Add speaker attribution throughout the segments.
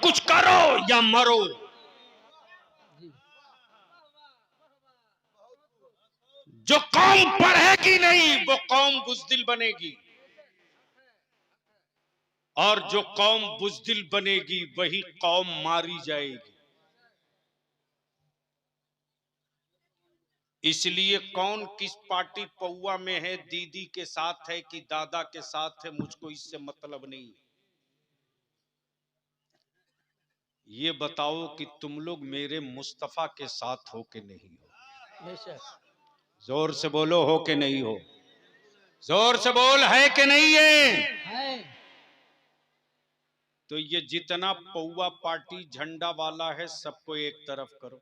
Speaker 1: कुछ करो या मरो। जो कौम पढ़ेगी नहीं वो कौम बुज़दिल बनेगी, और जो कौम बुज़दिल बनेगी वही कौम मारी जाएगी। इसलिए कौन किस पार्टी पौआ में है, दीदी के साथ है कि दादा के साथ है, मुझको इससे मतलब नहीं। ये बताओ कि तुम लोग मेरे मुस्तफा के साथ हो कि नहीं हो। जोर से बोलो, हो कि नहीं हो। जोर से बोल, है कि नहीं है। तो ये जितना पौआ पार्टी झंडा वाला है सबको एक तरफ करो।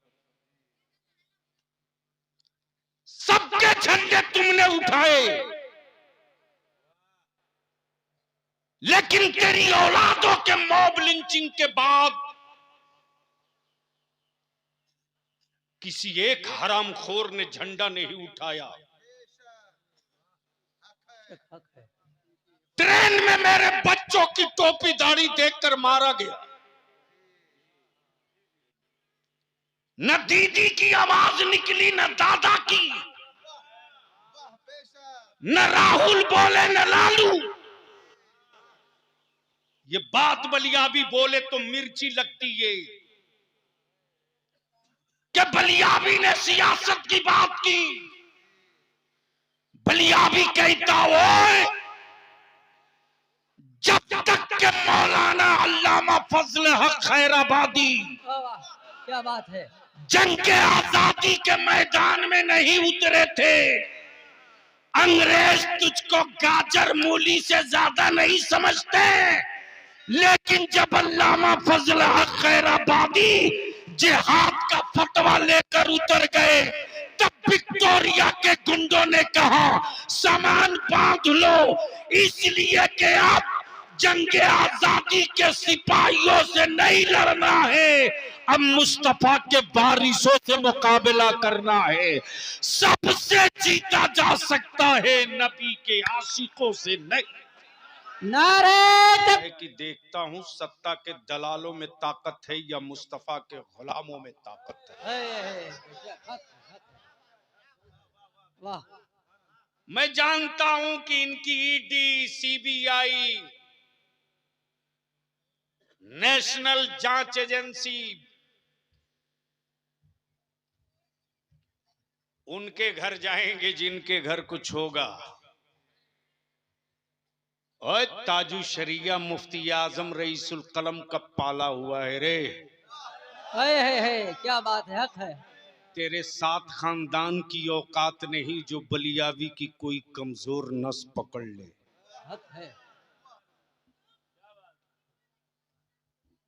Speaker 1: सबके झंडे तुमने उठाए, लेकिन तेरी औलादों के मॉब लिंचिंग के बाद किसी एक हरामखोर ने झंडा नहीं उठाया। ट्रेन में मेरे बच्चों की टोपी दाढ़ी देखकर मारा गया। न दीदी की आवाज निकली, न दादा की, न राहुल बोले न लालू। ये बात बलियाबी बोले तो मिर्ची लगती है कि बलियाबी ने सियासत की बात की। बलियाबी कहता हो जब तक के मौलाना अल्लामा फजल हक खैराबादी
Speaker 2: क्या बात है,
Speaker 1: जंग के आजादी के मैदान में नहीं उतरे थे, अंग्रेज तुझको गाजर मूली से ज्यादा नहीं समझते। लेकिन जब अल्लामा फजल हक खैराबादी जिहाद का फतवा लेकर उतर गए, तब विक्टोरिया के गुंडों ने कहा सामान बांध लो, इसलिए कि आप जंग आजादी के सिपाहियों से नहीं लड़ना है, अब मुस्तफा के बारिशों से मुकाबला करना है। सबसे जीता जा सकता है, नबी के आशिकों से नहीं।
Speaker 2: नारे
Speaker 1: कि देखता हूं सत्ता के दलालों में ताकत है या मुस्तफा के गुलामों में ताकत है।
Speaker 2: वाह।
Speaker 1: मैं जानता हूं कि इनकी ईडी, सीबीआई, नेशनल जांच एजेंसी उनके घर जाएंगे जिनके घर कुछ होगा। और ताजु शरिया मुफ्ती आजम रईसुल कलम का पाला हुआ है रे।
Speaker 2: है, क्या बात है, हक है।
Speaker 1: तेरे साथ खानदान की औकात नहीं जो बलियावी की कोई कमजोर नस पकड़ ले।
Speaker 2: हक है।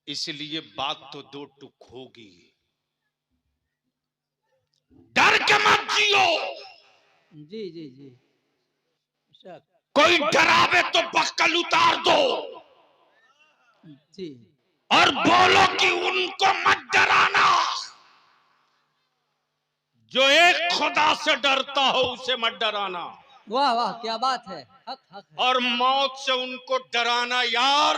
Speaker 1: इसलिए बात तो दो टुक होगी। डर के मत जियो।
Speaker 2: जी जी जी,
Speaker 1: कोई डरावे तो बक्कल उतार दो
Speaker 2: जी,
Speaker 1: और बोलो कि उनको मत डराना। जो एक खुदा से डरता हो उसे मत डराना।
Speaker 2: वाह वाह, क्या बात है, हक हक है।
Speaker 1: और मौत से उनको डराना यार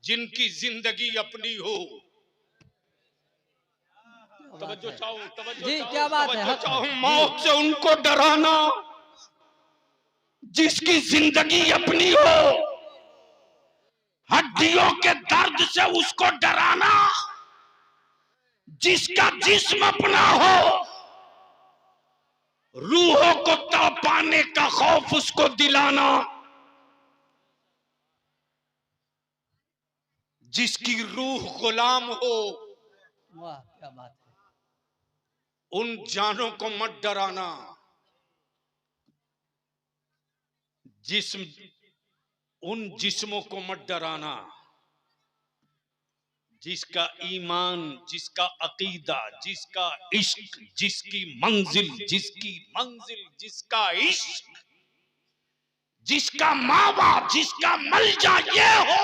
Speaker 1: जिनकी जिंदगी अपनी हो। तवज्जो चाहूं,
Speaker 2: जी, क्या बात है, हक है।
Speaker 1: मौत से उनको डराना जिसकी जिंदगी अपनी हो। हड्डियों के दर्द से उसको डराना जिसका जिस्म अपना हो। रूहों को तड़पाने का खौफ उसको दिलाना जिसकी रूह गुलाम हो।
Speaker 2: वाह, क्या बात है।
Speaker 1: उन जानों को मत डराना जिस्म, उन जिस्मों को मत डराना जिसका ईमान, जिसका अकीदा, जिसका इश्क, जिसकी मंजिल, जिसका इश्क, जिसका मावा, जिसका मलजा ये हो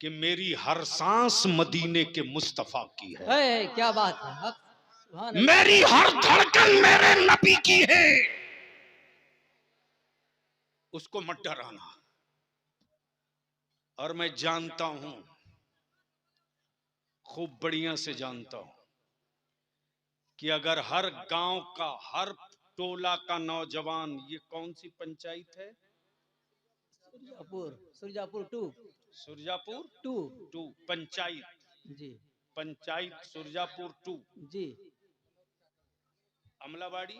Speaker 1: कि मेरी हर सांस मदीने के मुस्तफा की है।
Speaker 2: क्या बात है, हक।
Speaker 1: मेरी हर धड़कन मेरे नबी की है। उसको मत डराना। और मैं जानता हूं, खूब बढ़िया से जानता हूं कि अगर हर गांव का, हर टोला का नौजवान, ये कौन सी पंचायत है?
Speaker 2: सुरजापुर, सुरजापुर 2।
Speaker 1: सुरजापुर
Speaker 2: 2
Speaker 1: 2 पंचायत,
Speaker 2: जी
Speaker 1: पंचायत सुरजापुर 2,
Speaker 2: जी।
Speaker 1: अमलाबाड़ी,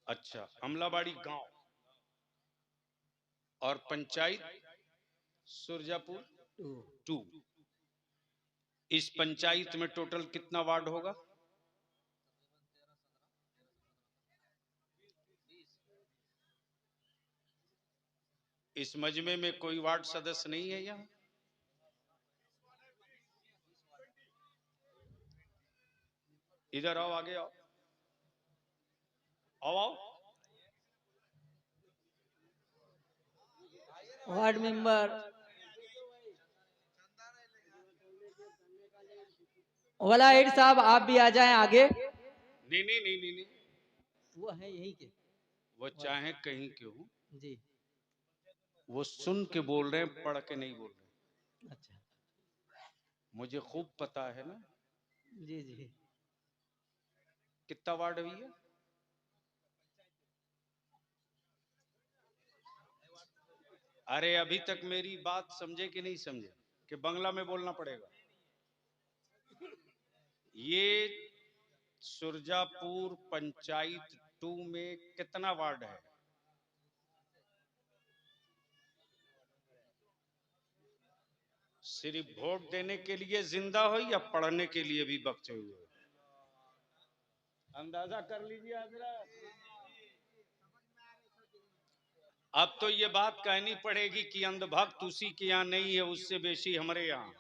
Speaker 1: अच्छा अमलाबाड़ी गांव और पंचायत सुरजापुर 2। इस पंचायत में टोटल कितना वार्ड होगा? इस मजमे में कोई वार्ड सदस्य नहीं है यहाँ? इधर आओ, आगे आओ, आओ आओ।
Speaker 2: वार्ड मेंबर वाला एड साहब, आप भी आ जाएं आगे।
Speaker 1: नहीं नहीं नहीं नहीं नहीं,
Speaker 2: वो है यहीं के,
Speaker 1: वो चाहे कहीं के हो,
Speaker 2: जी।
Speaker 1: वो सुन के बोल रहे हैं, पढ़ के नहीं बोल रहे।
Speaker 2: अच्छा,
Speaker 1: मुझे खूब पता है ना।
Speaker 2: जी जी।
Speaker 1: कितना वार्ड हुई है? अरे अभी तक मेरी बात समझे कि नहीं समझे कि बंगला में बोलना पड़ेगा? ये सुरजापुर पंचायत 2 में कितना वार्ड है? सिर्फ वोट देने के लिए जिंदा हो या पढ़ने के लिए भी बचे हुए? अंदाजा कर लीजिए हजरत। अब तो ये बात कहनी पड़ेगी कि अंधभक्त उसी के यहाँ नहीं है, उससे बेशी हमारे यहाँ।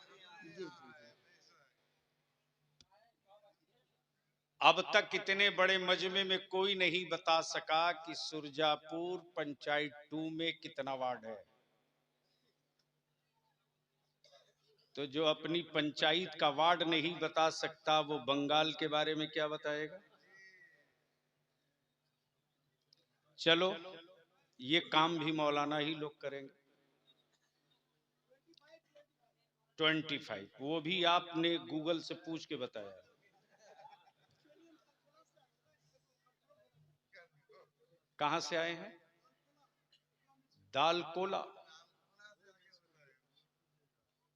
Speaker 1: अब तक इतने बड़े मजमे में कोई नहीं बता सका कि सुरजापुर पंचायत 2 में कितना वार्ड है। तो जो अपनी पंचायत का वार्ड नहीं बता सकता, वो बंगाल के बारे में क्या बताएगा? चलो, ये काम भी मौलाना ही लोग करेंगे। 25, वो भी आपने गूगल से पूछ के बताया। कहां से आए हैं? दालकोला।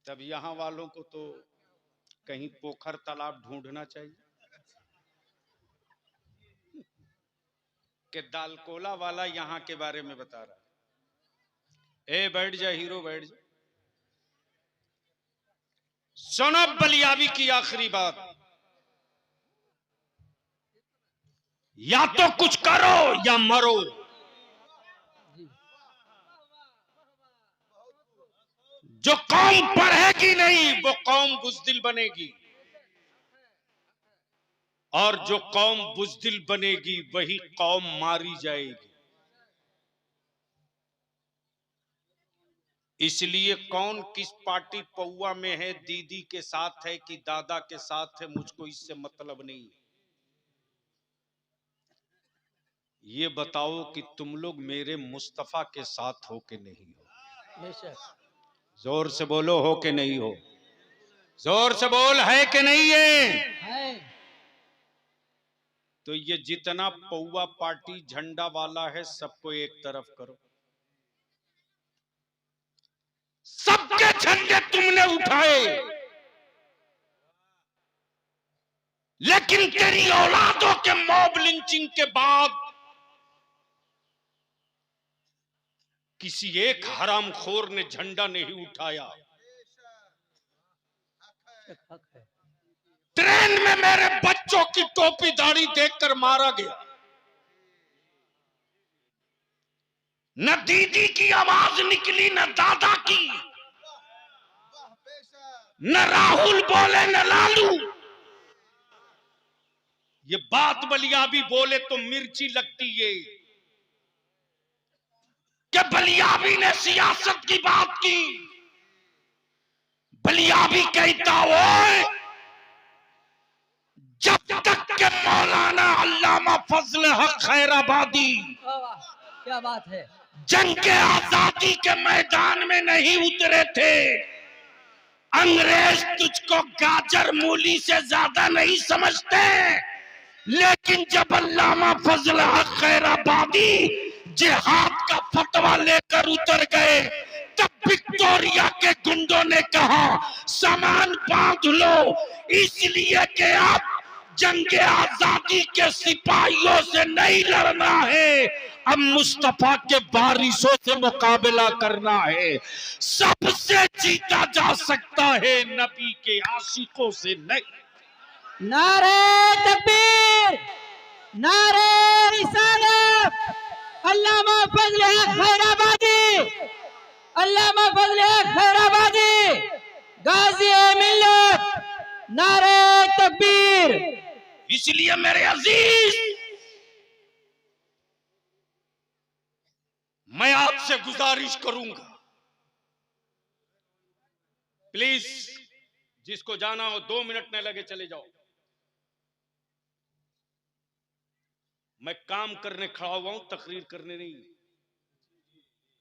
Speaker 1: तब यहां वालों को तो कहीं पोखर तालाब ढूंढना चाहिए कि दालकोला वाला यहां के बारे में बता रहा है। ए बैठ जा हीरो, बैठ जा। सुनो बलियाबी की आखिरी बात, या तो कुछ करो या मरो। जो कौम पढ़ेगी नहीं वो कौम बुज़दिल बनेगी, और जो कौम बुज़दिल बनेगी वही कौम मारी जाएगी। इसलिए कौन किस पार्टी पौआ में है, दीदी के साथ है कि दादा के साथ है, मुझको इससे मतलब नहीं। ये बताओ कि तुम लोग मेरे मुस्तफा के साथ हो कि नहीं हो? जोर से बोलो, हो कि नहीं हो? जोर से बोल, है कि नहीं है? तो ये जितना पौआ पार्टी झंडा वाला है, सबको एक तरफ करो। सबके झंडे तुमने उठाए, लेकिन तेरी औलादों के मॉब लिंचिंग के बाद किसी एक हरामखोर ने झंडा नहीं उठाया। ट्रेन में मेरे बच्चों की टोपी दाढ़ी देखकर मारा गया। न दीदी की आवाज निकली, न दादा की, न राहुल बोले न लालू। ये बात बलियाबी बोले तो मिर्ची लगती है कि बलियाबी ने सियासत की बात की। बलियाबी कहता हो, जब तक के मौलाना अल्लामा फजल हक खैराबादी
Speaker 2: क्या बात है।
Speaker 1: जंग के आजादी के मैदान में नहीं उतरे थे। अंग्रेज तुझको गाजर मूली से ज्यादा नहीं समझते, लेकिन जब अल्लामा फजल हक खैराबादी जिहाद का फतवा लेकर उतर गए, तब विक्टोरिया के गुंडों ने कहा सामान बांध लो, इसलिए कि अब जंग आजादी के सिपाहियों से नहीं लड़ना है, अब मुस्तफा के बारिशों से मुकाबला करना है। सबसे जीता जा सकता है, नबी के आशिकों से नहीं।
Speaker 2: नारे तकबीर, नारे रिसालत, अल्लामा फजल हक खैराबादी, अल्लामा फजल हक खैराबादी, गाजी मिल्लत, नारे तकबीर।
Speaker 1: इसलिए मेरे अजीज, मैं आपसे गुजारिश करूंगा, प्लीज जिसको जाना हो 2 मिनट न लगे चले जाओ। मैं काम करने खड़ा हुआ हूं, तकरीर करने नहीं।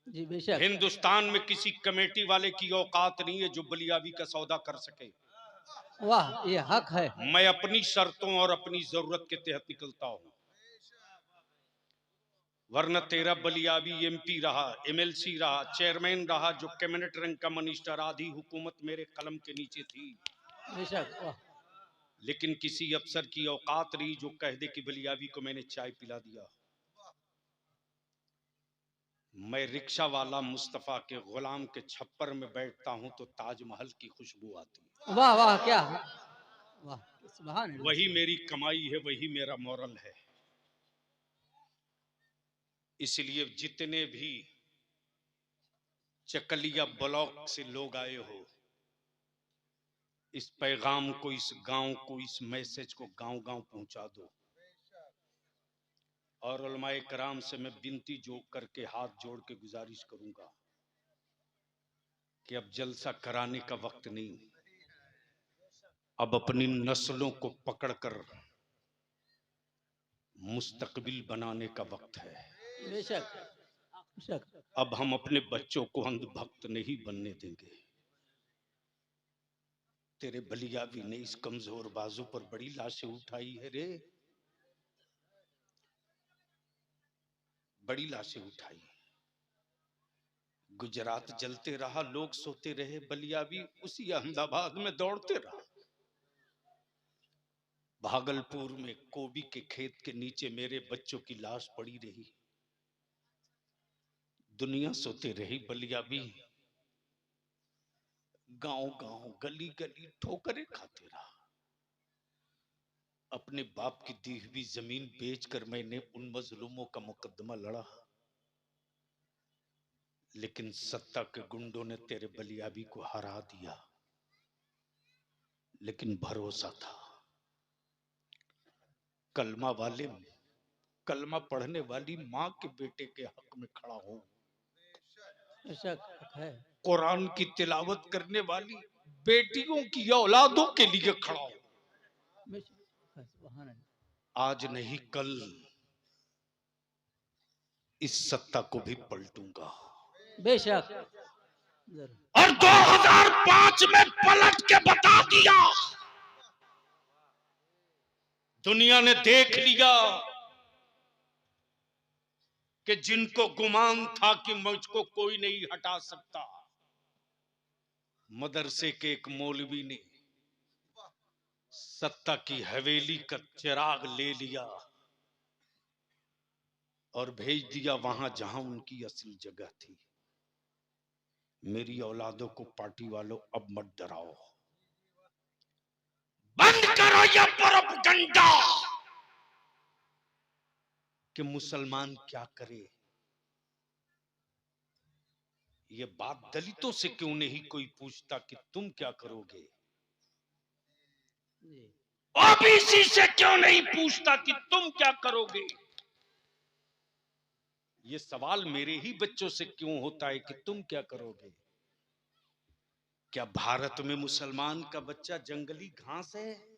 Speaker 2: जी बेशक।
Speaker 1: हिंदुस्तान में किसी कमेटी वाले की औकात नहीं है जो बलियावी का सौदा कर सके।
Speaker 2: वाह, ये हक है।
Speaker 1: मैं अपनी शर्तों और अपनी जरूरत के तहत निकलता हूं, वरना तेरा बलियावी एमपी रहा, एमएलसी रहा, चेयरमैन रहा, जो कैबिनेट रैंक का मिनिस्टर, आधी हुकूमत मेरे कलम के नीचे थी।
Speaker 2: बेशक। वाह,
Speaker 1: लेकिन किसी अफसर की औकात रही जो कह दे कि बलियावी को मैंने चाय पिला दिया। मैं रिक्शा वाला मुस्तफा के गुलाम के छप्पर में बैठता हूं तो ताजमहल की खुशबू आती है।
Speaker 2: वाह वाह, क्या वाह, सुभान अल्लाह।
Speaker 1: वही मेरी कमाई है, वही मेरा मॉरल है। इसलिए जितने भी चकलिया ब्लॉक से लोग आए हो, इस पैगाम को, इस गांव को, इस मैसेज को गांव गांव पहुंचा दो। और उलमाए कराम से मैं विनती जो करके हाथ जोड़ के गुजारिश करूंगा कि अब जलसा कराने का वक्त नहीं, अब अपनी नस्लों को पकड़कर मुस्तकबिल बनाने का वक्त है।
Speaker 2: बेशक बेशक।
Speaker 1: अब हम अपने बच्चों को अंधभक्त नहीं बनने देंगे। तेरे बलियावी ने इस कमजोर बाजू पर बड़ी लाशें उठाई है रे, बड़ी लाशें उठाई। गुजरात जलते रहा, लोग सोते रहे, बलियावी उसी अहमदाबाद में दौड़ते रहा। भागलपुर में कोबी के खेत के नीचे मेरे बच्चों की लाश पड़ी रही, दुनिया सोते रही, बलियावी गांव गांव, गली गली ठोकरें खाते रहा। अपने बाप की दी हुई जमीन बेचकर मैंने उन मजलूमों का मुकदमा लड़ा, लेकिन सत्ता के गुंडों ने तेरे बलियावी को हरा दिया। लेकिन भरोसा था, कलमा वाले, कलमा पढ़ने वाली माँ के बेटे के हक में खड़ा हूं,
Speaker 2: बेशक है।
Speaker 1: कुरान की तिलावत करने वाली बेटियों की औलादों के लिए खड़ा हूं।
Speaker 2: बेशक है, सुभान अल्लाह।
Speaker 1: आज नहीं कल इस सत्ता को भी पलटूंगा।
Speaker 2: बेशक जरूर।
Speaker 1: और 2005 में पलट के बता दिया, दुनिया ने देख लिया कि जिनको गुमान था कि मुझको कोई नहीं हटा सकता, मदरसे के एक मौलवी ने सत्ता की हवेली का चिराग ले लिया और भेज दिया वहां जहां उनकी असली जगह थी। मेरी औलादों को पार्टी वालों अब मत डराओ, बंद करो ये प्रोपगंडा कि मुसलमान क्या करे। ये बात दलितों से क्यों नहीं कोई पूछता कि तुम क्या करोगे? ओबीसी से क्यों नहीं पूछता कि तुम क्या करोगे? ये सवाल मेरे ही बच्चों से क्यों होता है कि तुम क्या करोगे? क्या भारत में मुसलमान का बच्चा जंगली घास है?